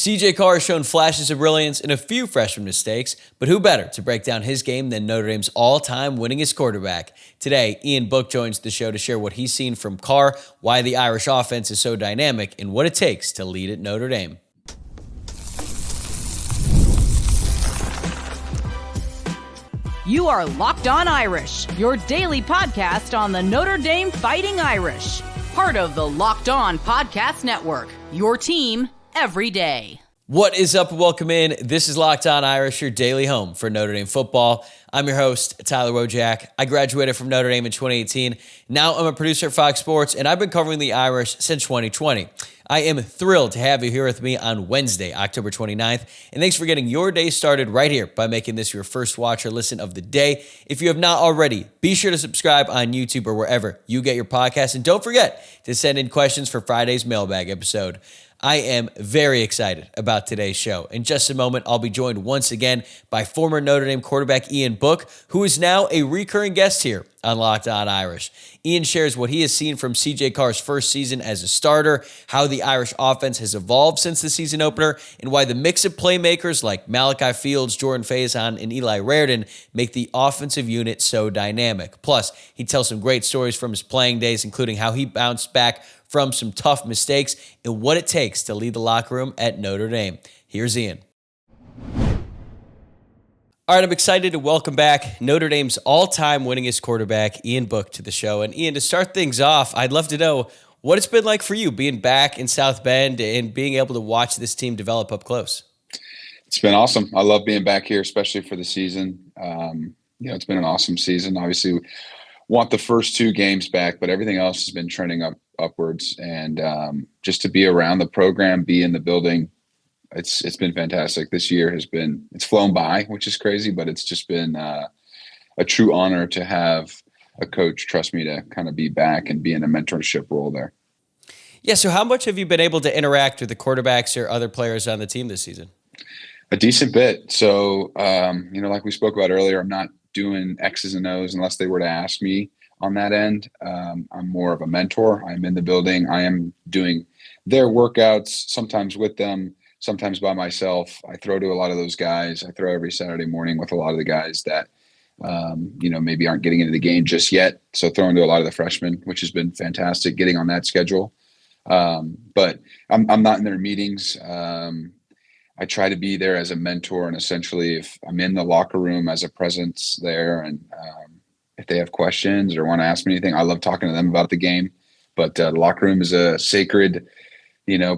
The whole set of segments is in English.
CJ Carr has shown flashes of brilliance and a few freshman mistakes, but who better to break down his game than Notre Dame's all-time winningest quarterback? Today, Ian Book joins the show to share what he's seen from Carr, why the Irish offense is so dynamic, and what it takes to lead at Notre Dame. You are Locked On Irish, your daily podcast on the Notre Dame Fighting Irish. Part of the Locked On Podcast Network, your team every day. What is up? Welcome in. This is Locked On Irish, your daily home for Notre Dame football. I'm your host, Tyler Wojciak. I graduated from Notre Dame in 2018. Now I'm a producer at Fox Sports, and I've been covering the Irish since 2020. I am thrilled to have you here with me on Wednesday, October 29th, and thanks for getting your day started right here by making this your first watch or listen of the day. If you have not already, be sure to subscribe on YouTube or wherever you get your podcasts, and don't forget to send in questions for Friday's mailbag episode. I am very excited about today's show. In just a moment, I'll be joined once again by former Notre Dame quarterback Ian Book, who is now a recurring guest here on Locked On Irish. Ian shares what he has seen from CJ Carr's first season as a starter, how the Irish offense has evolved since the season opener, and why the mix of playmakers like Malachi Fields, Jordan Faison, and Eli Raridon make the offensive unit so dynamic. Plus, he tells some great stories from his playing days, including how he bounced back from some tough mistakes and what it takes to lead the locker room at Notre Dame. Here's Ian. All right, I'm excited to welcome back Notre Dame's all-time winningest quarterback, Ian Book, to the show. And Ian, to start things off, I'd love to know what it's been like for you being back in South Bend and being able to watch this team develop up close. It's been awesome. I love being back here, especially for the season. It's been an awesome season. Obviously, want the first two games back, but everything else has been trending upwards. And just to be around the program, be in the building, it's been fantastic. This year it's flown by, which is crazy, but it's just been a true honor to have a coach trust me to kind of be back and be in a mentorship role there. Yeah. So how much have you been able to interact with the quarterbacks or other players on the team this season? A decent bit. So, like we spoke about earlier, I'm not doing X's and O's unless they were to ask me on that end. I'm more of a mentor. I'm in the building. I am doing their workouts, sometimes with them, sometimes by myself. I throw to a lot of those guys. I throw every Saturday morning with a lot of the guys that, maybe aren't getting into the game just yet. So throwing to a lot of the freshmen, which has been fantastic, getting on that schedule. But I'm not in their meetings. I try to be there as a mentor, and essentially if I'm in the locker room as a presence there, and if they have questions or want to ask me anything, I love talking to them about the game. But the locker room is a sacred,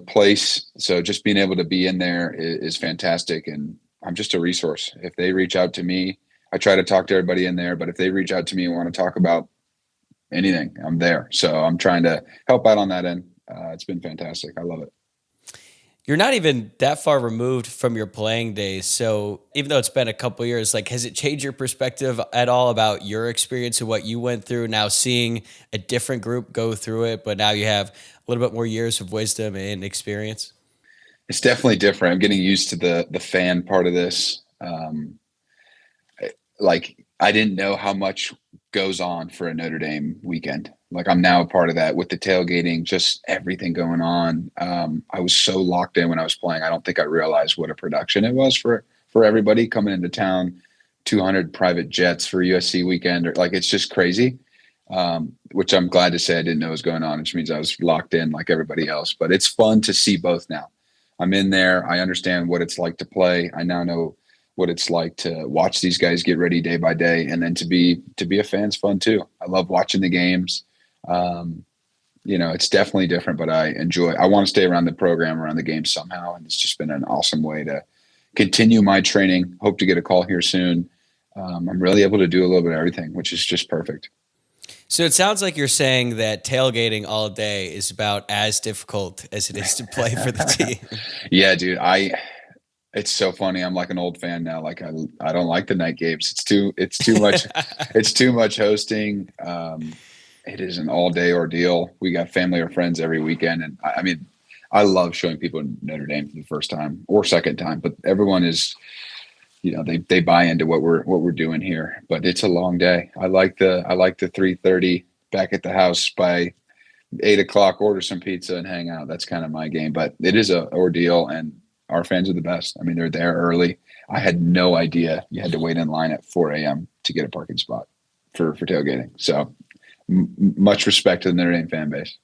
place. So just being able to be in there is fantastic. And I'm just a resource. If they reach out to me, I try to talk to everybody in there, but if they reach out to me and want to talk about anything, I'm there. So I'm trying to help out on that end. It's been fantastic. I love it. You're not even that far removed from your playing days. So even though it's been a couple of years, has it changed your perspective at all about your experience and what you went through, now seeing a different group go through it, but now you have a little bit more years of wisdom and experience? It's definitely different. I'm getting used to the fan part of this. I didn't know how much goes on for a Notre Dame weekend. I'm now a part of that with the tailgating, just everything going on. I was so locked in when I was playing. I don't think I realized what a production it was for everybody coming into town, 200 private jets for USC weekend. It's just crazy, which I'm glad to say I didn't know was going on, which means I was locked in like everybody else. But it's fun to see both now. I'm in there. I understand what it's like to play. I now know what it's like to watch these guys get ready day by day. And then to be a fan's fun too. I love watching the games. It's definitely different, but I want to stay around the program, around the game somehow. And it's just been an awesome way to continue my training. Hope to get a call here soon. I'm really able to do a little bit of everything, which is just perfect. So it sounds like you're saying that tailgating all day is about as difficult as it is to play for the team. Yeah, dude. It's so funny. I'm like an old fan now. I don't like the night games. It's too much. It's too much hosting. It is an all day ordeal. We got family or friends every weekend. And I love showing people Notre Dame for the first time or second time, but everyone is, they buy into what we're doing here, but it's a long day. I like the 3:30 back at the house by 8 o'clock, order some pizza and hang out. That's kind of my game, but it is a ordeal. And our fans are the best. I mean, they're there early. I had no idea you had to wait in line at 4 a.m. to get a parking spot for tailgating. So much respect to the Notre Dame fan base.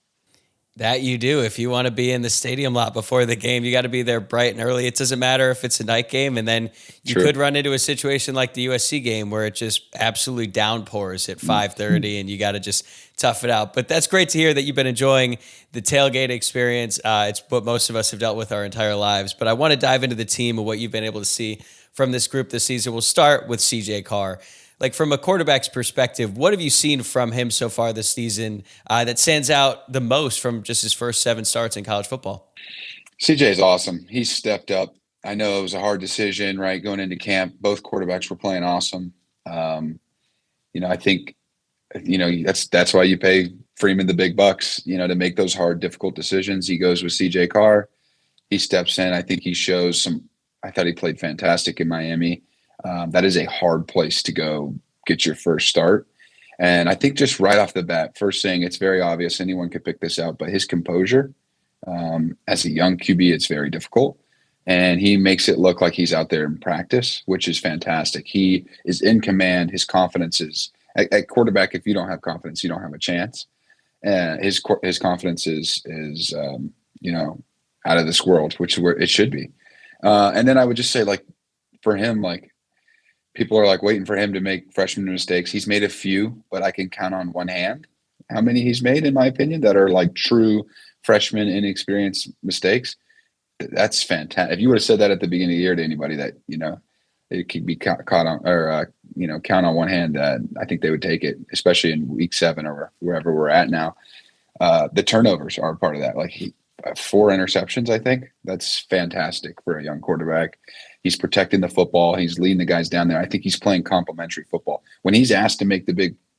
That you do. If you want to be in the stadium lot before the game, you got to be there bright and early. It doesn't matter if it's a night game. And then you True. could run into a situation like the USC game where it just absolutely downpours at 5:30 and you got to just tough it out. But that's great to hear that you've been enjoying the tailgate experience. It's what most of us have dealt with our entire lives. But I want to dive into the team and what you've been able to see from this group this season. We'll start with CJ Carr. Like, from a quarterback's perspective, what have you seen from him so far this season that stands out the most from just his first 7 starts in college football? CJ is awesome. He's stepped up. I know it was a hard decision, right? Going into camp, both quarterbacks were playing awesome. I think, that's why you pay Freeman the big bucks, to make those hard, difficult decisions. He goes with CJ Carr. He steps in. I think he shows I thought he played fantastic in Miami. That is a hard place to go get your first start. And I think just right off the bat, first thing, it's very obvious, anyone could pick this out, but his composure, as a young QB, it's very difficult. And he makes it look like he's out there in practice, which is fantastic. He is in command. His confidence is at quarterback. If you don't have confidence, you don't have a chance. His confidence is out of this world, which is where it should be. And then I would just say, like, for him, like, people are like waiting for him to make freshman mistakes. He's made a few, but I can count on one hand how many he's made, in my opinion, that are like true freshman inexperienced mistakes. That's fantastic. If you would have said that at the beginning of the year to anybody that, it could be caught on, or, count on one hand, I think they would take it, especially in week 7 or wherever we're at now. The turnovers are part of that. Like 4 interceptions, I think. That's fantastic for a young quarterback. He's protecting the football. He's leading the guys down there. I think he's playing complementary football. When he's asked to make the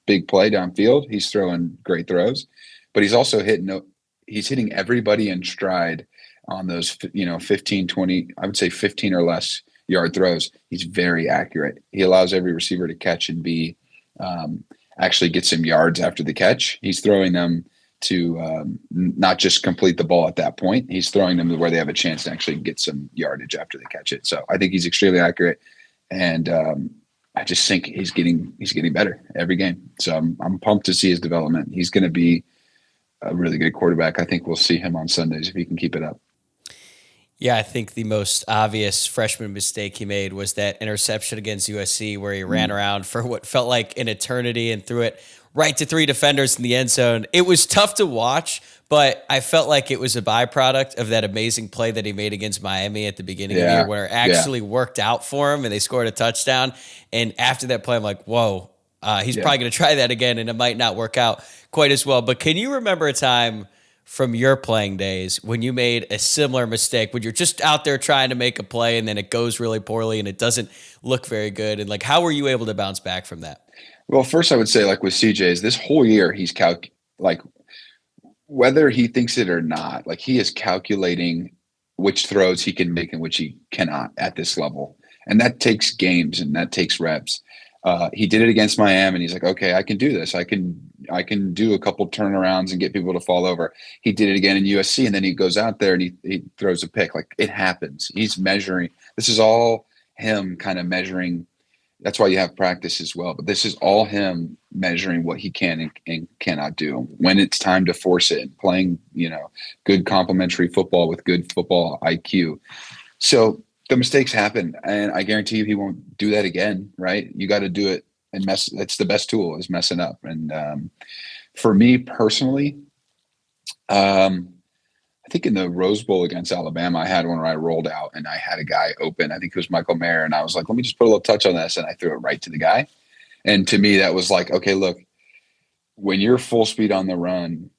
big play downfield, he's throwing great throws, but he's also hitting everybody in stride on those, 15, 20, I would say 15 or less yard throws. He's very accurate. He allows every receiver to catch and actually get some yards after the catch. He's throwing them to not just complete the ball at that point. He's throwing them to where they have a chance to actually get some yardage after they catch it. So I think he's extremely accurate, and I just think he's getting better every game. So I'm pumped to see his development. He's going to be a really good quarterback. I think we'll see him on Sundays if he can keep it up. Yeah, I think the most obvious freshman mistake he made was that interception against USC where he ran around for what felt like an eternity and threw it right to 3 defenders in the end zone. It was tough to watch, but I felt like it was a byproduct of that amazing play that he made against Miami at the beginning of the year where it actually worked out for him and they scored a touchdown. And after that play, I'm like, whoa, he's probably going to try that again and it might not work out quite as well. But can you remember a time from your playing days when you made a similar mistake, when you're just out there trying to make a play and then it goes really poorly and it doesn't look very good? And like, how were you able to bounce back from that? Well, first I would say, like with CJ's, this whole year he's whether he thinks it or not, like he is calculating which throws he can make and which he cannot at this level. And that takes games and that takes reps. He did it against Miami and he's like, okay, I can do this. I can do a couple turnarounds and get people to fall over. He did it again in USC and then he goes out there and he throws a pick. Like, it happens. He's measuring. This is all him kind of measuring. That's why you have practice as well. But this is all him measuring what he can and cannot do when it's time to force it and playing, good complementary football with good football IQ. So the mistakes happen, and I guarantee you he won't do that again, right? You got to do it and mess. That's the best tool, is messing up. And for me personally, I think in the Rose Bowl against Alabama, I had one where I rolled out and I had a guy open. I think it was Michael Mayer. And I was like, let me just put a little touch on this. And I threw it right to the guy. And to me, that was like, okay, look, when you're full speed on the run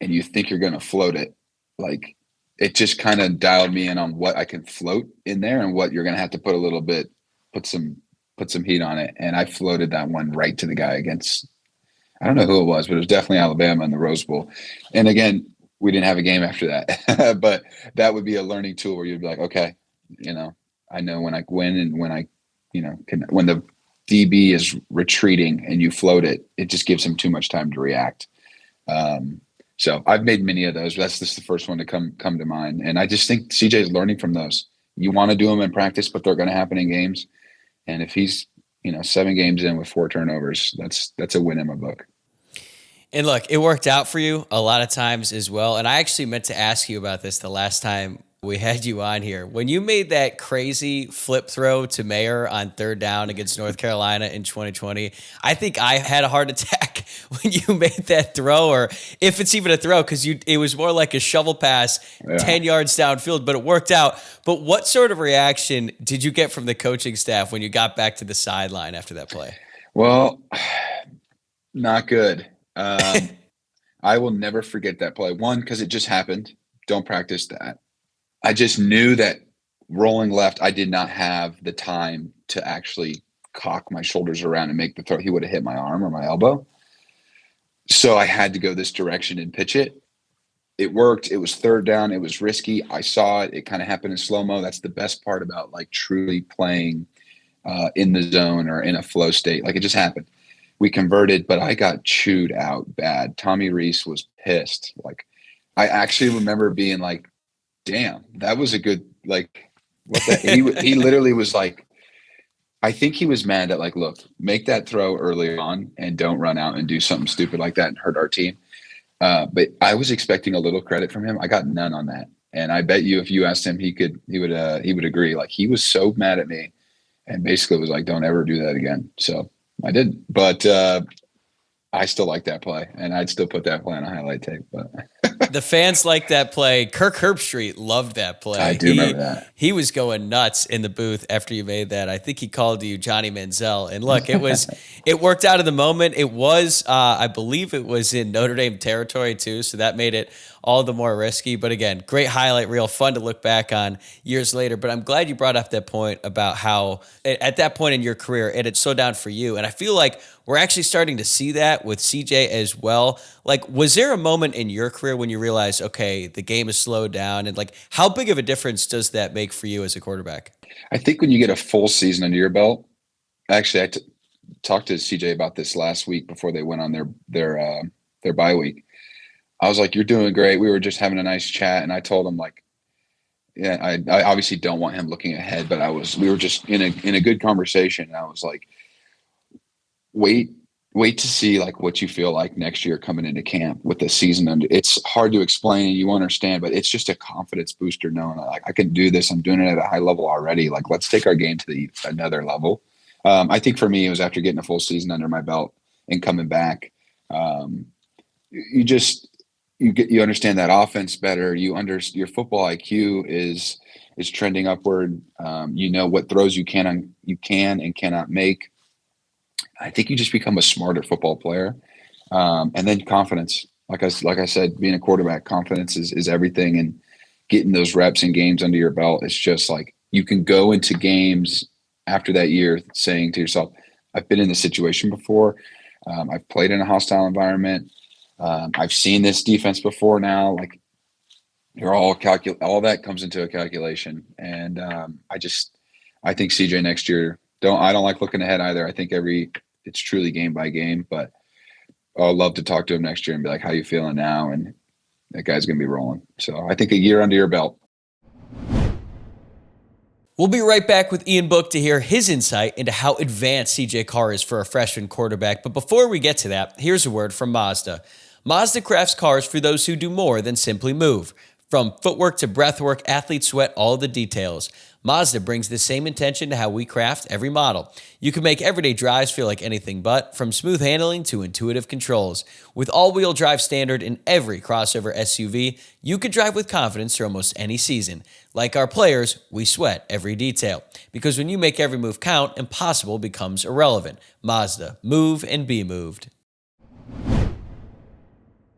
and you think you're going to float it, like, it just kind of dialed me in on what I can float in there and what you're going to have to put some heat on it. And I floated that one right to the guy against, I don't know who it was, but it was definitely Alabama in the Rose Bowl. And again, we didn't have a game after that, but that would be a learning tool where you'd be like, okay, I know when I win and when I, when the DB is retreating and you float it, it just gives him too much time to react. So I've made many of those. But that's just the first one to come to mind. And I just think CJ is learning from those. you want to do them in practice, but they're going to happen in games. And if he's, 7 games in with 4 turnovers, that's a win in my book. And look, it worked out for you a lot of times as well. And I actually meant to ask you about this the last time we had you on here. When you made that crazy flip throw to Mayer on 3rd down against North Carolina in 2020, I think I had a heart attack when you made that throw, or if it's even a throw, because it was more like a shovel pass, 10 yards downfield, but it worked out. But what sort of reaction did you get from the coaching staff when you got back to the sideline after that play? Well, not good. I will never forget that play. One, because it just happened. Don't practice that. I just knew that rolling left, I did not have the time to actually cock my shoulders around and make the throw. He would have hit my arm or my elbow. So I had to go this direction and pitch it. It worked. It was 3rd down. It was risky. I saw it. It kind of happened in slow-mo. That's the best part about like truly playing in the zone or in a flow state. Like it just happened. We converted, but I got chewed out bad. Tommy Reese was pissed. Like I actually remember being like, damn, that was a good, like, what the, he literally was like, I think he was mad that like, look, make that throw early on and don't run out and do something stupid like that and hurt our team. But I was expecting a little credit from him. I got none on that. And I bet you, if you asked him, he would agree. Like he was so mad at me and basically was like, don't ever do that again. So I didn't, but I still like that play and I'd still put that play on a highlight tape, but the fans like that play. Kirk Herbstreit loved that play. I do remember that. He was going nuts in the booth after you made that. I think he called you Johnny Manziel. And look, it worked out in the moment. It was, I believe it was in Notre Dame territory too. So that made it all the more risky. But again, great highlight reel, fun to look back on years later. But I'm glad you brought up that point about how at that point in your career, it had slowed down for you. And I feel like we're actually starting to see that with CJ as well. Like, was there a moment in your career when you realized, okay, the game is slowed down? And like, how big of a difference does that make for you as a quarterback? I think when you get a full season under your belt, actually, I talked to CJ about this last week before they went on their bye week. I was like, you're doing great. We were just having a nice chat. And I told him like, yeah, I obviously don't want him looking ahead, but we were just in a good conversation. And I was like, wait to see like what you feel like next year coming into camp with the season under. It's hard to explain. You understand, but it's just a confidence booster knowing like I can do this. I'm doing it at a high level already. Like, let's take our game to another level. I think for me, it was after getting a full season under my belt and coming back. You understand that offense better. Your football IQ is trending upward. You know what throws you can and cannot make. I think you just become a smarter football player. And then confidence. Like I said, being a quarterback, confidence is everything. And getting those reps and games under your belt, it's just like you can go into games after that year saying to yourself, I've been in this situation before. I've played in a hostile environment. I've seen this defense before now. Like you're all that comes into a calculation. And I think CJ next year, I don't like looking ahead either. I think it's truly game by game, but I'll love to talk to him next year and be like, how you feeling now? And that guy's going to be rolling. So I think a year under your belt. We'll be right back with Ian Book to hear his insight into how advanced CJ Carr is for a freshman quarterback. But before we get to that, here's a word from Mazda. Mazda crafts cars for those who do more than simply move. From footwork to breathwork, athletes sweat all the details. Mazda brings the same intention to how we craft every model. You can make everyday drives feel like anything but, from smooth handling to intuitive controls. With all-wheel drive standard in every crossover SUV, you can drive with confidence through almost any season. Like our players, we sweat every detail. Because when you make every move count, impossible becomes irrelevant. Mazda, move and be moved.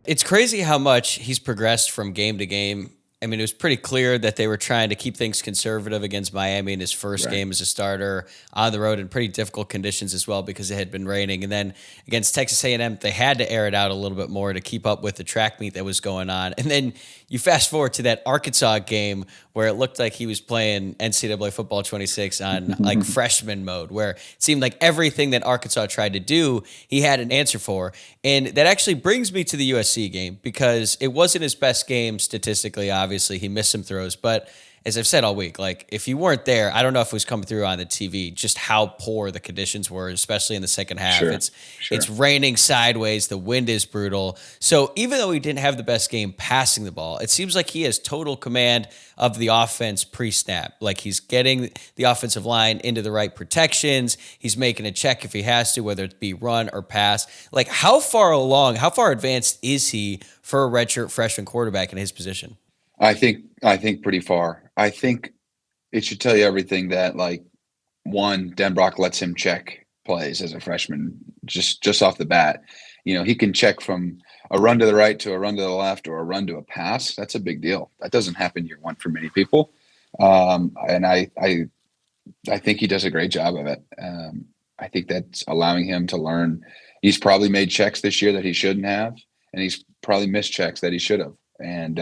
It's crazy how much he's progressed from game to game. I mean, it was pretty clear that they were trying to keep things conservative against Miami in his first game as a starter on the road in pretty difficult conditions as well because it had been raining. And then against Texas A&M, they had to air it out a little bit more to keep up with the track meet that was going on. And then you fast forward to that Arkansas game where it looked like he was playing NCAA Football 26 on like freshman mode, where it seemed like everything that Arkansas tried to do, he had an answer for. And that actually brings me to the USC game because it wasn't his best game statistically, obviously. He missed some throws, but as I've said all week, like if you weren't there, I don't know if it was coming through on the TV, just how poor the conditions were, especially in the second half. Sure. It's raining sideways. The wind is brutal. So even though he didn't have the best game passing the ball, it seems like he has total command of the offense pre-snap. Like he's getting the offensive line into the right protections. He's making a check if he has to, whether it be run or pass. Like how far advanced is he for a redshirt freshman quarterback in his position? I think pretty far. I think it should tell you everything that, like, one, Denbrock lets him check plays as a freshman just off the bat. You know, he can check from a run to the right to a run to the left or a run to a pass. That's a big deal. That doesn't happen year one for many people. And I think he does a great job of it. I think that's allowing him to learn. He's probably made checks this year that he shouldn't have, and he's probably missed checks that he should have. And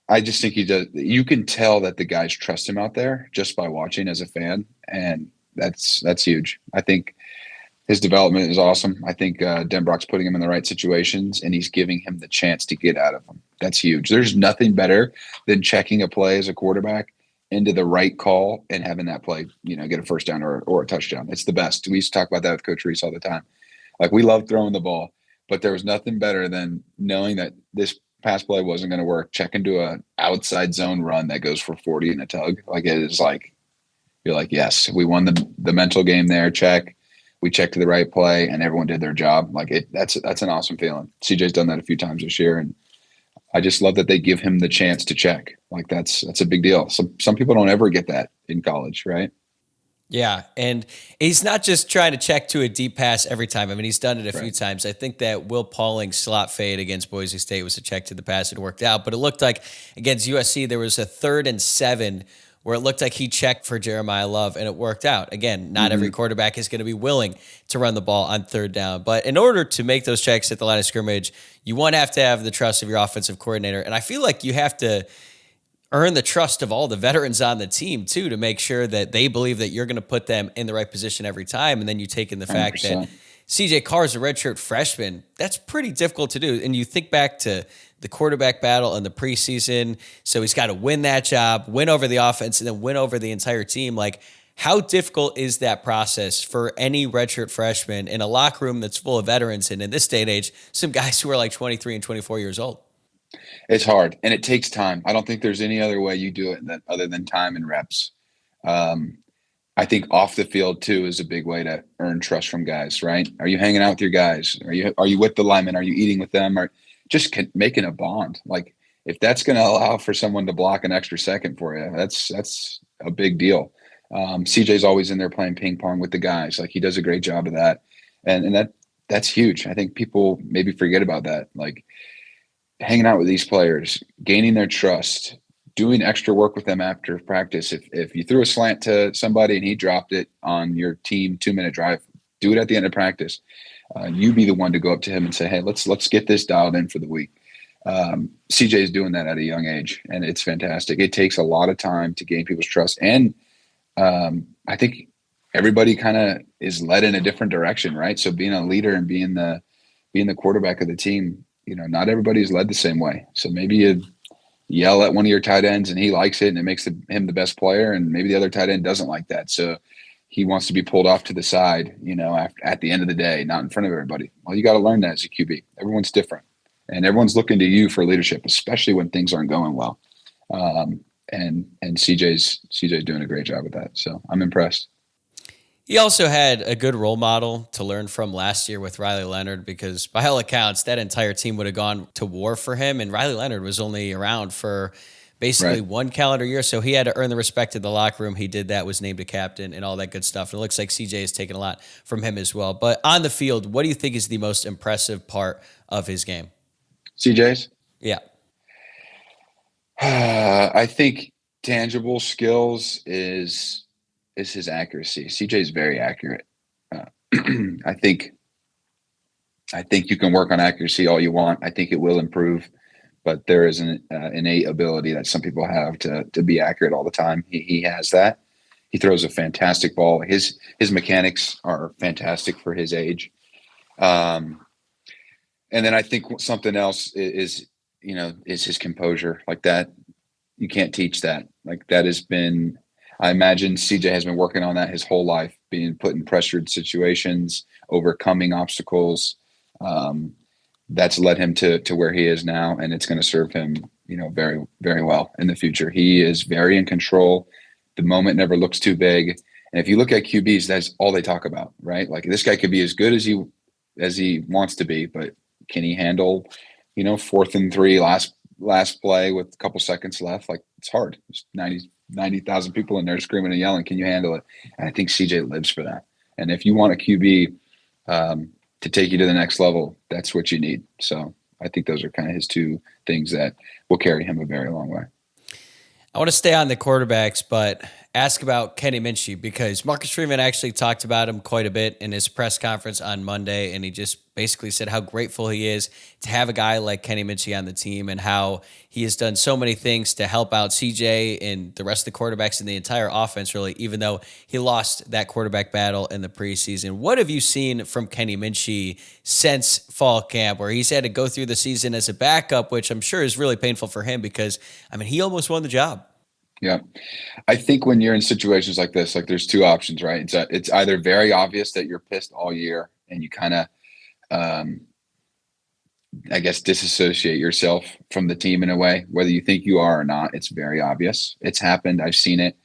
I just think he does. You can tell that the guys trust him out there just by watching as a fan, and that's huge. I think his development is awesome. I think Denbrock's putting him in the right situations, and he's giving him the chance to get out of them. That's huge. There's nothing better than checking a play as a quarterback into the right call and having that play, get a first down or a touchdown. It's the best. We used to talk about that with Coach Reese all the time. Like, we love throwing the ball, but there was nothing better than knowing that this pass play wasn't going to work. Check into a outside zone run that goes for 40 in a tug. Like, it is like, you're like, yes, we won the mental game there. Check. We checked to the right play and everyone did their job. Like, that's an awesome feeling. CJ's done that a few times this year. And I just love that they give him the chance to check. Like, that's a big deal. Some people don't ever get that in college, right? Yeah, and he's not just trying to check to a deep pass every time. I mean, he's done it a few times. I think that Will Pauling's slot fade against Boise State was a check to the pass. It worked out, but it looked like against USC there was a 3rd and 7 where it looked like he checked for Jeremiah Love, and it worked out. Again, not every quarterback is going to be willing to run the ball on 3rd down, but in order to make those checks at the line of scrimmage, you want to have the trust of your offensive coordinator, and I feel like you have to earn the trust of all the veterans on the team too, to make sure that they believe that you're going to put them in the right position every time. And then you take in the fact 100%. That CJ Carr is a redshirt freshman. That's pretty difficult to do. And you think back to the quarterback battle in the preseason. So he's got to win that job, win over the offense, and then win over the entire team. Like, how difficult is that process for any redshirt freshman in a locker room that's full of veterans? And in this day and age, some guys who are like 23 and 24 years old. It's hard, and it takes time. I don't think there's any other way you do it other than time and reps. I think off the field too is a big way to earn trust from guys, right? Are you hanging out with your guys? Are you with the linemen? Are you eating with them? Or just making a bond? Like, if that's going to allow for someone to block an extra second for you, that's a big deal. CJ's always in there playing ping pong with the guys. Like, he does a great job of that, and that's huge. I think people maybe forget about that. Like, hanging out with these players, gaining their trust, doing extra work with them after practice. If you threw a slant to somebody and he dropped it on your team 2-minute drive, do it at the end of practice. You be the one to go up to him and say, hey, let's get this dialed in for the week. CJ is doing that at a young age, and it's fantastic. It takes a lot of time to gain people's trust. And I think everybody kind of is led in a different direction, right? So being a leader and being the quarterback of the team, not everybody's led the same way. So maybe you yell at one of your tight ends and he likes it and it makes him the best player. And maybe the other tight end doesn't like that. So he wants to be pulled off to the side, at the end of the day, not in front of everybody. Well, you got to learn that as a QB. Everyone's different, and everyone's looking to you for leadership, especially when things aren't going well. And CJ's doing a great job with that. So I'm impressed. He also had a good role model to learn from last year with Riley Leonard, because by all accounts, that entire team would have gone to war for him. And Riley Leonard was only around for basically one calendar year. So he had to earn the respect of the locker room. He did that, was named a captain and all that good stuff. And it looks like CJ has taken a lot from him as well. But on the field, what do you think is the most impressive part of his game? CJ's? Yeah. I think tangible skills is his accuracy. CJ is very accurate. I think you can work on accuracy all you want. I think it will improve, but there is an innate ability that some people have to be accurate all the time. He has that. He throws a fantastic ball. His mechanics are fantastic for his age. And then I think something else is his composure. Like, that You can't teach that. Like that has been, I imagine CJ has been working on that his whole life, being put in pressured situations, overcoming obstacles. That's led him to where he is now, and it's going to serve him, very, very well in the future. He is very in control. The moment never looks too big. And if you look at QBs, that's all they talk about, right? Like this guy could be as good as he wants to be, but can he handle, 4th and 3, last play with a couple seconds left? Like it's hard. There's 90,000 people in there screaming and yelling. Can you handle it? And I think CJ lives for that. And if you want a QB to take you to the next level, that's what you need. So I think those are kind of his two things that will carry him a very long way. I want to stay on the quarterbacks, but ask about Kenny Minchey, because Marcus Freeman actually talked about him quite a bit in his press conference on Monday, and he just basically said how grateful he is to have a guy like Kenny Minchey on the team and how he has done so many things to help out CJ and the rest of the quarterbacks in the entire offense, really, even though he lost that quarterback battle in the preseason. What have you seen from Kenny Minchey since fall camp, where he's had to go through the season as a backup, which I'm sure is really painful for him because, he almost won the job. Yeah. I think when you're in situations like this, like there's two options, right? It's either very obvious that you're pissed all year and you kind of, I guess, disassociate yourself from the team in a way, whether you think you are or not. It's very obvious. It's happened. I've seen it.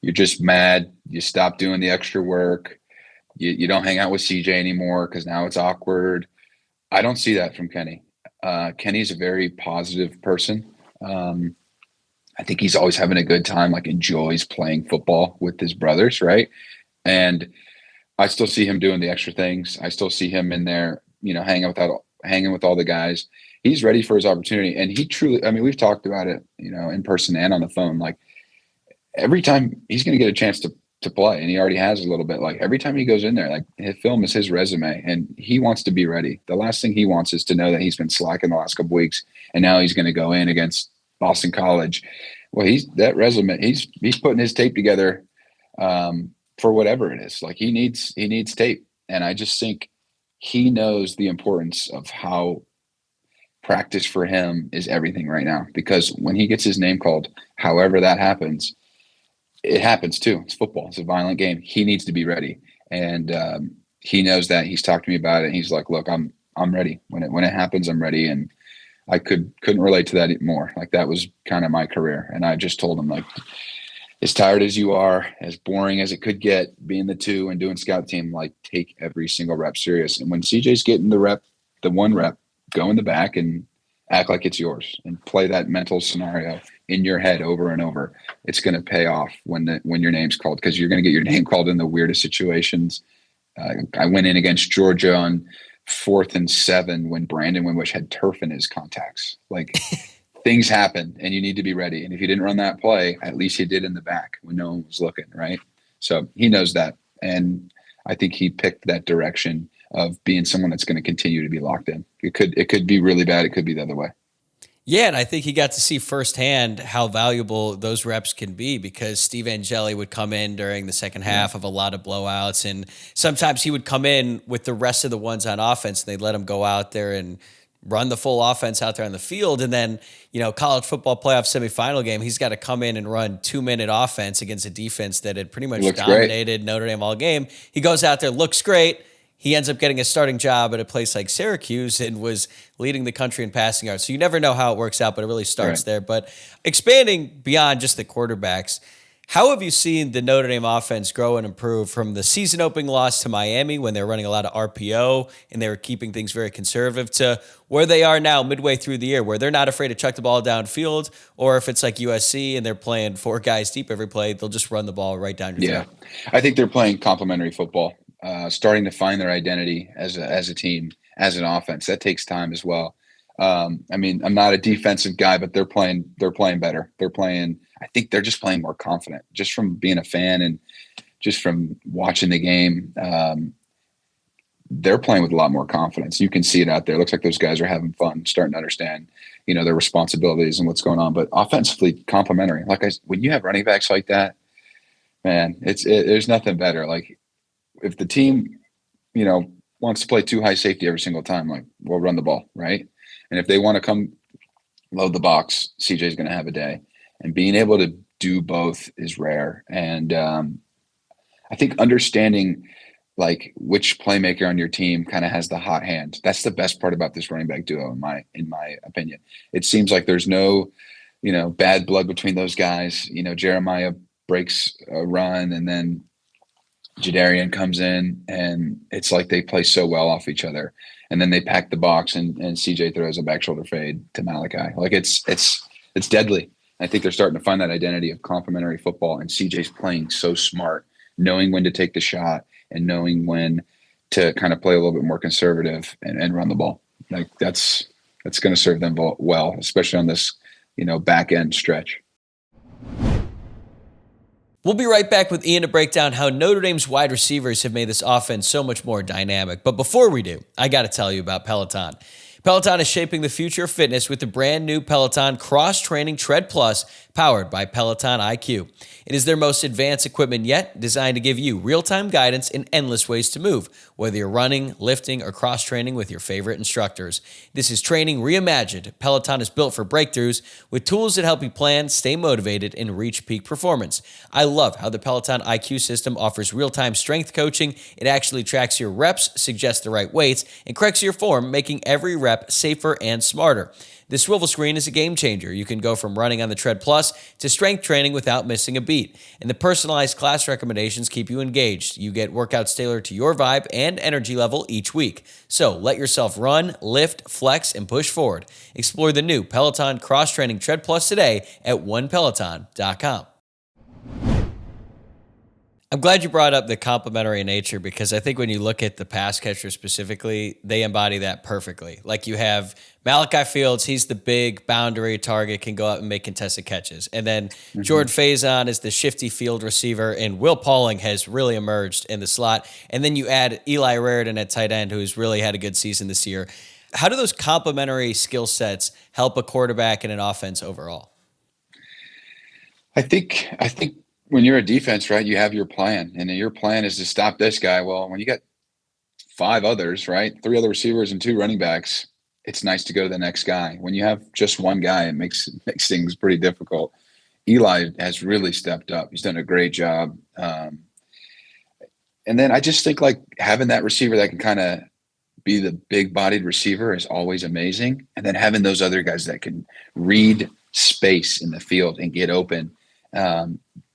You're just mad. You stop doing the extra work. You don't hang out with CJ anymore because now it's awkward. I don't see that from Kenny. Kenny's a very positive person. I think he's always having a good time, like enjoys playing football with his brothers, right? And I still see him doing the extra things. I still see him in there, hanging with all the guys. He's ready for his opportunity. And he truly, we've talked about it, in person and on the phone. Like every time he's going to get a chance to play, and he already has a little bit, like every time he goes in there, like his film is his resume and he wants to be ready. The last thing he wants is to know that he's been slacking the last couple weeks and now he's going to go in against Boston College. Well, he's putting his tape together for whatever it is. Like he needs tape. And I just think he knows the importance of how practice for him is everything right now, because when he gets his name called, however that happens, it happens too. It's football. It's a violent game. He needs to be ready. And he knows that. He's talked to me about it. And he's like, look, I'm ready. When it happens, I'm ready. And I couldn't relate to that more. Like that was kind of my career. And I just told him, like, as tired as you are, as boring as it could get, being the 2 and doing scout team, like take every single rep serious. And when CJ's getting the 1 rep, go in the back and act like it's yours and play that mental scenario in your head over and over. It's going to pay off when your name's called, because you're going to get your name called in the weirdest situations. I went in against Georgia on 4th and 7 when Brandon Wimbush had turf in his contacts. Like things happen and you need to be ready. And if you didn't run that play, at least you did in the back when no one was looking, right? So he knows that. And I think he picked that direction of being someone that's going to continue to be locked in. It could be really bad. It could be the other way. Yeah, and I think he got to see firsthand how valuable those reps can be, because Steve Angeli would come in during the second half of a lot of blowouts, and sometimes he would come in with the rest of the ones on offense, and they'd let him go out there and run the full offense out there on the field. And then, college football playoff semifinal game, he's got to come in and run 2-minute offense against a defense that had pretty much dominated Notre Dame all game. He goes out there, looks great. He ends up getting a starting job at a place like Syracuse and was leading the country in passing yards. So you never know how it works out, but it really starts there. But expanding beyond just the quarterbacks, how have you seen the Notre Dame offense grow and improve from the season opening loss to Miami when they were running a lot of RPO and they were keeping things very conservative, to where they are now midway through the year, where they're not afraid to chuck the ball downfield, or if it's like USC and they're playing 4 guys deep every play, they'll just run the ball right down your throat? I think they're playing complementary football. Starting to find their identity as a team, as an offense. That takes time as well. I'm not a defensive guy, but they're playing better. I think they're just playing more confident, just from being a fan and just from watching the game. They're playing with a lot more confidence. You can see it out there. It looks like those guys are having fun, starting to understand, their responsibilities and what's going on. But offensively, complementary. When you have running backs like that, man, there's nothing better. Like, if the team, wants to play 2 high safety every single time, like, we'll run the ball, right? And if they want to come load the box, CJ's going to have a day. and being able to do both is rare. And I think understanding like which playmaker on your team kind of has the hot hand. That's the best part about this running back duo, in my opinion. It seems like there's no, bad blood between those guys. Jeremiah breaks a run, and then Jadarian comes in, and it's like they play so well off each other. And then they pack the box, and CJ throws a back shoulder fade to Malachi. Like it's deadly. I think they're starting to find that identity of complementary football, and CJ's playing so smart, knowing when to take the shot and knowing when to kind of play a little bit more conservative and run the ball. Like that's going to serve them well, especially on this, back end stretch. We'll be right back with Ian to break down how Notre Dame's wide receivers have made this offense so much more dynamic. But before we do, I got to tell you about Peloton. Peloton is shaping the future of fitness with the brand new Peloton Cross-Training Tread Plus, powered by Peloton IQ. It is their most advanced equipment yet, designed to give you real-time guidance and endless ways to move, whether you're running, lifting, or cross-training with your favorite instructors. This is training reimagined. Peloton is built for breakthroughs with tools that help you plan, stay motivated, and reach peak performance. I love how the Peloton IQ system offers real-time strength coaching. It actually tracks your reps, suggests the right weights, and corrects your form, making every rep safer and smarter. The swivel screen is a game changer. You can go from running on the Tread Plus to strength training without missing a beat. And the personalized class recommendations keep you engaged. You get workouts tailored to your vibe and energy level each week. So let yourself run, lift, flex, and push forward. Explore the new Peloton Cross-Training Tread Plus today at onepeloton.com. I'm glad you brought up the complementary nature, because I think when you look at the pass catchers specifically, they embody that perfectly. Like you have Malachi Fields, he's the big boundary target, can go out and make contested catches. And then Jordan Faison is the shifty field receiver, and Will Pauling has really emerged in the slot. And then you add Eli Raridan at tight end, who's really had a good season this year. How do those complementary skill sets help a quarterback and an offense overall? I think when you're a defense, right, you have your plan, and your plan is to stop this guy. Well, when you got 5 others, right, 3 other receivers and 2 running backs, it's nice to go to the next guy. When you have just one guy, it makes things pretty difficult. Eli has really stepped up. He's done a great job. And then I just think like having that receiver that can kind of be the big-bodied receiver is always amazing. And then having those other guys that can read space in the field and get open.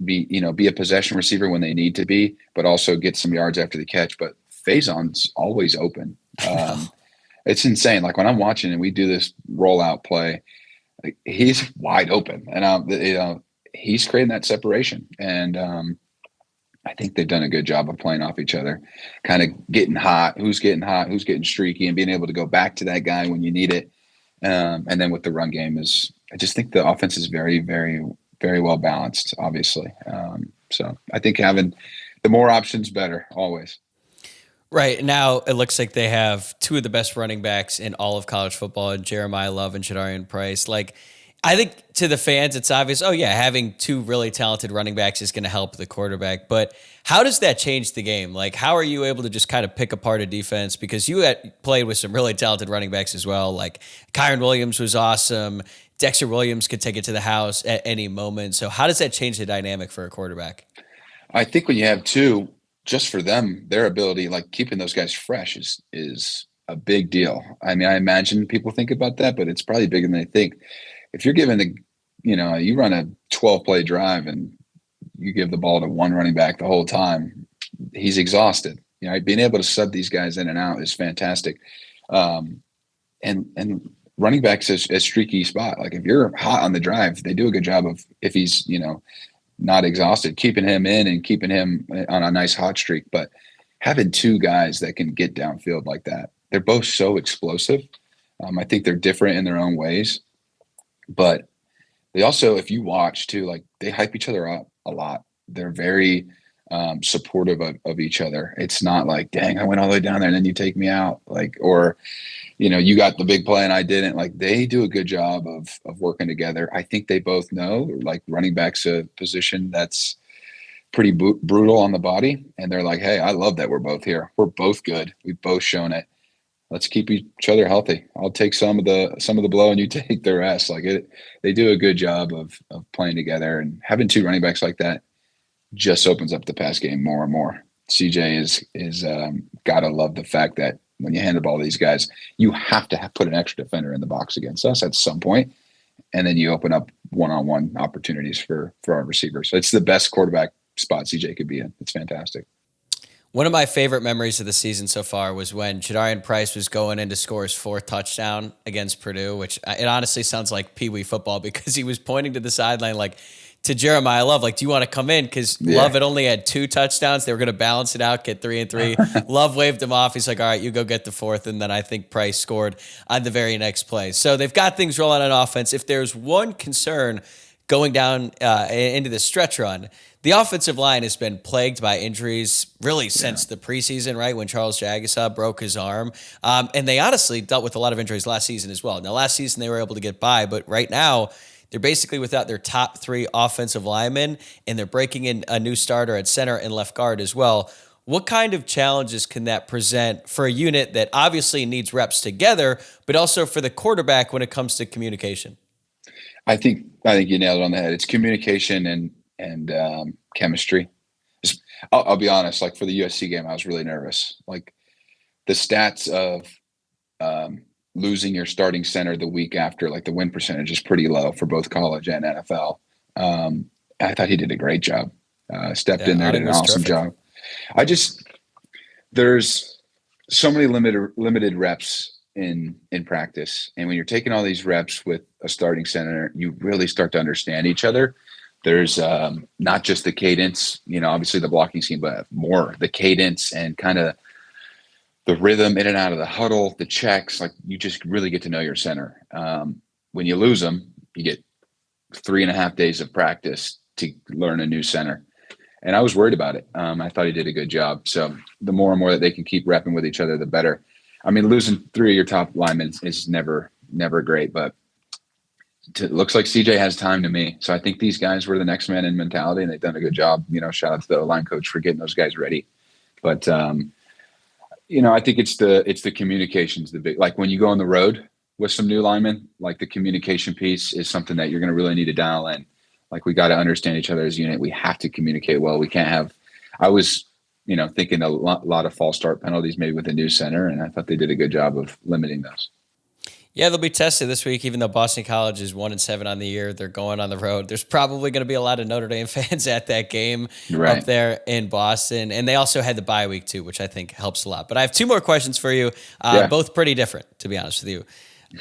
Be a possession receiver when they need to be, but also get some yards after the catch. But Faison's always open. It's insane. Like when I'm watching and we do this rollout play, like, he's wide open, and he's creating that separation. And I think they've done a good job of playing off each other, kind of getting hot, who's getting streaky, and being able to go back to that guy when you need it. And then with the run game I just think the offense is very, very, very well balanced, obviously. So I think having the more options, better, always. Right. Now it looks like they have 2 of the best running backs in all of college football, Jeremiah Love and Shadarian Price. Like, I think to the fans, it's obvious, having 2 really talented running backs is going to help the quarterback. But how does that change the game? Like, how are you able to just kind of pick apart a defense? Because you had played with some really talented running backs as well. Like, Kyron Williams was awesome. Dexter Williams could take it to the house at any moment. So how does that change the dynamic for a quarterback? I think when you have 2, just for them, their ability, like keeping those guys fresh is a big deal. I mean, I imagine people think about that, but it's probably bigger than they think. If you're given you run a 12-play drive and you give the ball to one running back the whole time, he's exhausted. Being able to sub these guys in and out is fantastic. And running backs is a streaky spot. Like if you're hot on the drive, they do a good job of, if he's, not exhausted, keeping him in and keeping him on a nice hot streak. But having 2 guys that can get downfield like that, they're both so explosive. I think they're different in their own ways, but they also, if you watch too, like they hype each other up a lot. They're very supportive of each other. It's not like, dang, I went all the way down there and then you take me out. Like, or, you got the big play and I didn't. Like they do a good job of working together. I think they both know, like running back's a position that's pretty brutal on the body. And they're like, hey, I love that we're both here. We're both good. We've both shown it. let's keep each other healthy. I'll take some of the blow and you take the rest. They do a good job of playing together, and having two running backs like that just opens up the pass game more and more. CJ is gotta love the fact that when you hand the ball to these guys, you have to put an extra defender in the box against us at some point, and then you open up one-on-one opportunities for our receivers. So it's the best quarterback spot CJ could be in. It's fantastic. One of my favorite memories of the season so far was when Jadarian Price was going in to score his fourth touchdown against Purdue, which it honestly sounds like Pee Wee football, because he was pointing to the sideline like to Jeremiah Love, like, do you want to come in? Because Love had only had 2 touchdowns. They were going to balance it out, get 3 and 3. Love waved him off. He's like, all right, you go get the fourth. And then I think Price scored on the very next play. So they've got things rolling on offense. If there's one concern going down into the stretch run, the offensive line has been plagued by injuries really since the preseason, right? When Charles Jagusah broke his arm. And they honestly dealt with a lot of injuries last season as well. Now, last season they were able to get by, but right now they're basically without their top 3 offensive linemen, and they're breaking in a new starter at center and left guard as well. What kind of challenges can that present for a unit that obviously needs reps together, but also for the quarterback when it comes to communication? I think you nailed it on the head. It's communication and chemistry. I'll be honest. Like, for the USC game, I was really nervous. Like, the stats of losing your starting center the week after, like, the win percentage is pretty low for both college and NFL. I thought he did a great job. Stepped in there, did an awesome job. There's so many limited reps in practice, and when you're taking all these reps with a starting center, you really start to understand each other. There's not just the cadence, obviously the blocking scheme, but more the cadence and kind of the rhythm in and out of the huddle, the checks. Like, you just really get to know your center. When you lose them, you get 3.5 days of practice to learn a new center. And I was worried about it. I thought he did a good job. So the more and more that they can keep repping with each other, the better. I mean, losing 3 of your top linemen is never great, but it looks like CJ has time to me. So I think these guys were the next man in mentality, and they've done a good job. Shout out to the line coach for getting those guys ready. But I think it's the communications, the big, like, when you go on the road with some new linemen, like, the communication piece is something that you're going to really need to dial in. Like, we got to understand each other as a unit. We have to communicate well. We can't have, I was, thinking a lot of false start penalties maybe with the new center, and I thought they did a good job of limiting those. Yeah, they'll be tested this week, even though Boston College is 1-7 on the year. They're going on the road. There's probably going to be a lot of Notre Dame fans at that game up there in Boston. And they also had the bye week too, which I think helps a lot. But I have 2 more questions for you, both pretty different, to be honest with you.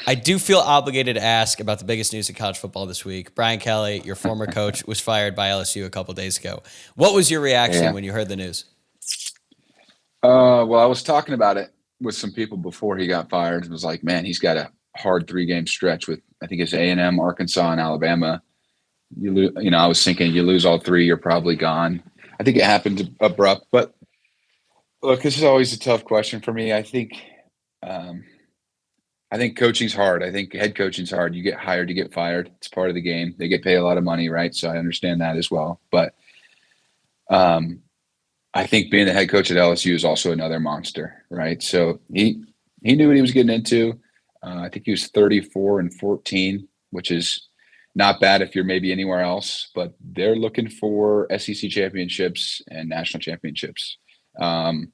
I do feel obligated to ask about the biggest news in college football this week. Brian Kelly, your former coach, was fired by LSU a couple days ago. What was your reaction when you heard the news? Well, I was talking about it with some people before he got fired. It was like, man, he's got a hard 3-game stretch with, I think it's A&M, Arkansas, and Alabama. I was thinking, you lose all 3, you're probably gone. I think it happened abrupt, but look, this is always a tough question for me. I think coaching's hard. I think head coaching's hard. You get hired, you get fired. It's part of the game. They get paid a lot of money, right? So I understand that as well. But I think being the head coach at LSU is also another monster, right? So he knew what he was getting into. I think he was 34-14, which is not bad if you're maybe anywhere else, but they're looking for SEC championships and national championships. I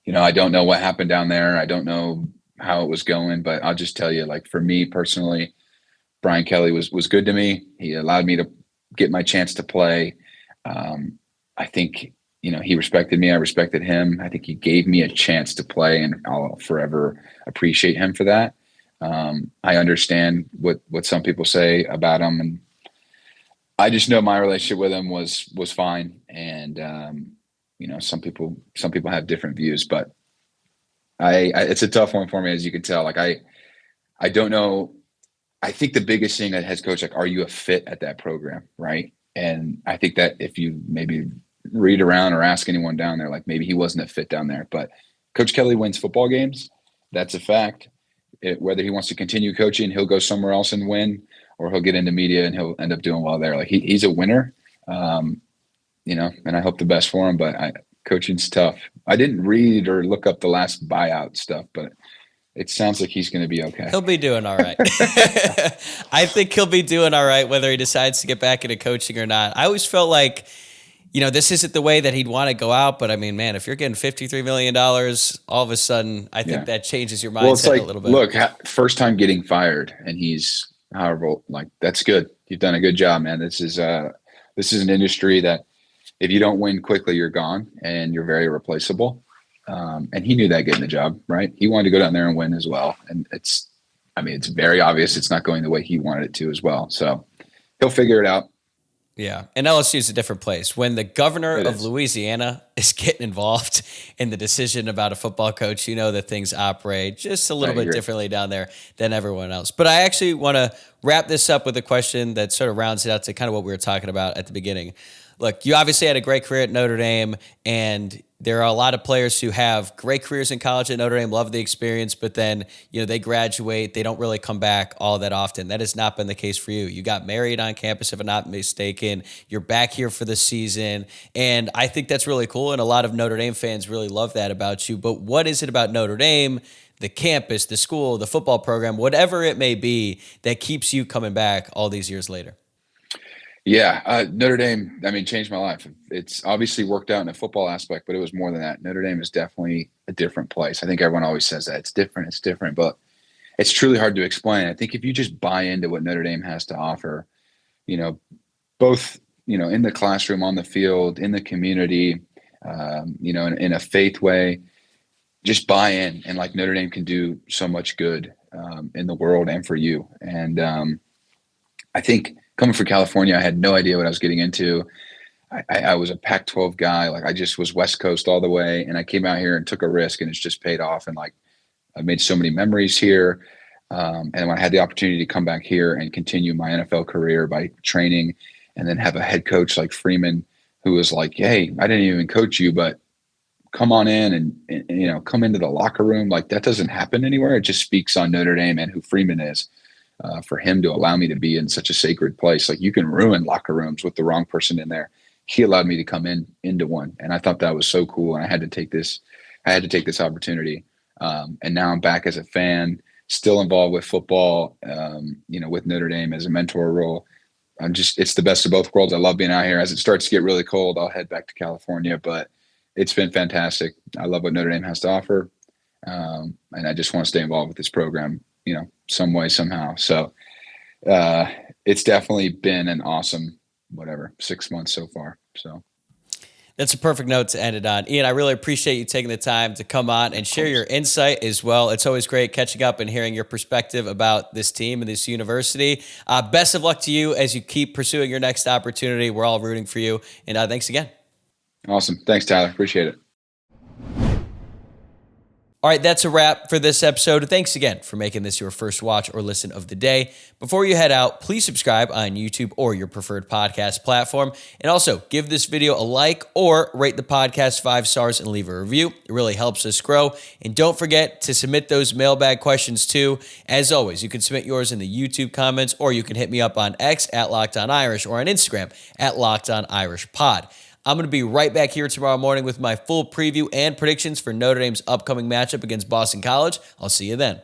don't know what happened down there. I don't know how it was going, but I'll just tell you, like, for me personally, Brian Kelly was good to me. He allowed me to get my chance to play. I think, he respected me. I respected him. I think he gave me a chance to play, and I'll forever appreciate him for that. I understand what some people say about him, and I just know my relationship with him was fine. And, some people have different views, but it's a tough one for me, as you can tell. Like, I don't know. I think the biggest thing that head coach, like, are you a fit at that program? Right. And I think that if you maybe read around or ask anyone down there, like, maybe he wasn't a fit down there, but Coach Kelly wins football games. That's a fact. Whether he wants to continue coaching, he'll go somewhere else and win, or he'll get into media and he'll end up doing well there. Like, he's a winner, and I hope the best for him, but Coaching's tough. I didn't read or look up the last buyout stuff, but it sounds like he's going to be okay. He'll be doing all right. I think he'll be doing all right, whether he decides to get back into coaching or not. I always felt like, this isn't the way that he'd want to go out. But I mean, man, if you're getting $53 million, all of a sudden, I think that changes your mindset a little bit. Look, first time getting fired, and he's however, that's good. You've done a good job, man. This is an industry that if you don't win quickly, you're gone, and you're very replaceable. And he knew that getting the job, right? He wanted to go down there and win as well. And it's very obvious it's not going the way he wanted it to as well. So he'll figure it out. Yeah. And LSU is a different place. When the governor of Louisiana is getting involved in the decision about a football coach, that things operate just a little bit differently down there than everyone else. But I actually want to wrap this up with a question that sort of rounds it out to kind of what we were talking about at the beginning. Look, you obviously had a great career at Notre Dame, and there are a lot of players who have great careers in college at Notre Dame, love the experience, but then, they graduate, they don't really come back all that often. That has not been the case for you. You got married on campus, if I'm not mistaken. You're back here for the season, and I think that's really cool, and a lot of Notre Dame fans really love that about you. But what is it about Notre Dame, the campus, the school, the football program, whatever it may be, that keeps you coming back all these years later? Yeah, Notre Dame, changed my life. It's obviously worked out in a football aspect, but it was more than that. Notre Dame is definitely a different place. I think everyone always says that. It's different, but it's truly hard to explain. I think if you just buy into what Notre Dame has to offer, both, in the classroom, on the field, in the community, in a faith way, just buy in. And Notre Dame can do so much good in the world and for you. And I think, coming from California, I had no idea what I was getting into. I was a Pac-12 guy. I just was West Coast all the way. And I came out here and took a risk, and it's just paid off. And I made so many memories here. And when I had the opportunity to come back here and continue my NFL career by training, and then have a head coach like Freeman, who was like, hey, I didn't even coach you, but come on in and come into the locker room. That doesn't happen anywhere. It just speaks on Notre Dame and who Freeman is. For him to allow me to be in such a sacred place. You can ruin locker rooms with the wrong person in there. He allowed me to come into one. And I thought that was so cool. And I had to take this opportunity. And now I'm back as a fan, still involved with football, with Notre Dame as a mentor role. It's the best of both worlds. I love being out here. As it starts to get really cold, I'll head back to California, but it's been fantastic. I love what Notre Dame has to offer. And I just want to stay involved with this program, some way, somehow. So it's definitely been an awesome, 6 months so far. So that's a perfect note to end it on. Ian, I really appreciate you taking the time to come on and share your insight as well. It's always great catching up and hearing your perspective about this team and this university. Best of luck to you as you keep pursuing your next opportunity. We're all rooting for you. And thanks again. Awesome. Thanks, Tyler. Appreciate it. All right, that's a wrap for this episode. Thanks again for making this your first watch or listen of the day. Before you head out, please subscribe on YouTube or your preferred podcast platform. And also give this video a like or rate the podcast 5 stars and leave a review. It really helps us grow. And don't forget to submit those mailbag questions too. As always, you can submit yours in the YouTube comments, or you can hit me up on X at LockedOnIrish or on Instagram at LockedOnIrishPod. I'm going to be right back here tomorrow morning with my full preview and predictions for Notre Dame's upcoming matchup against Boston College. I'll see you then.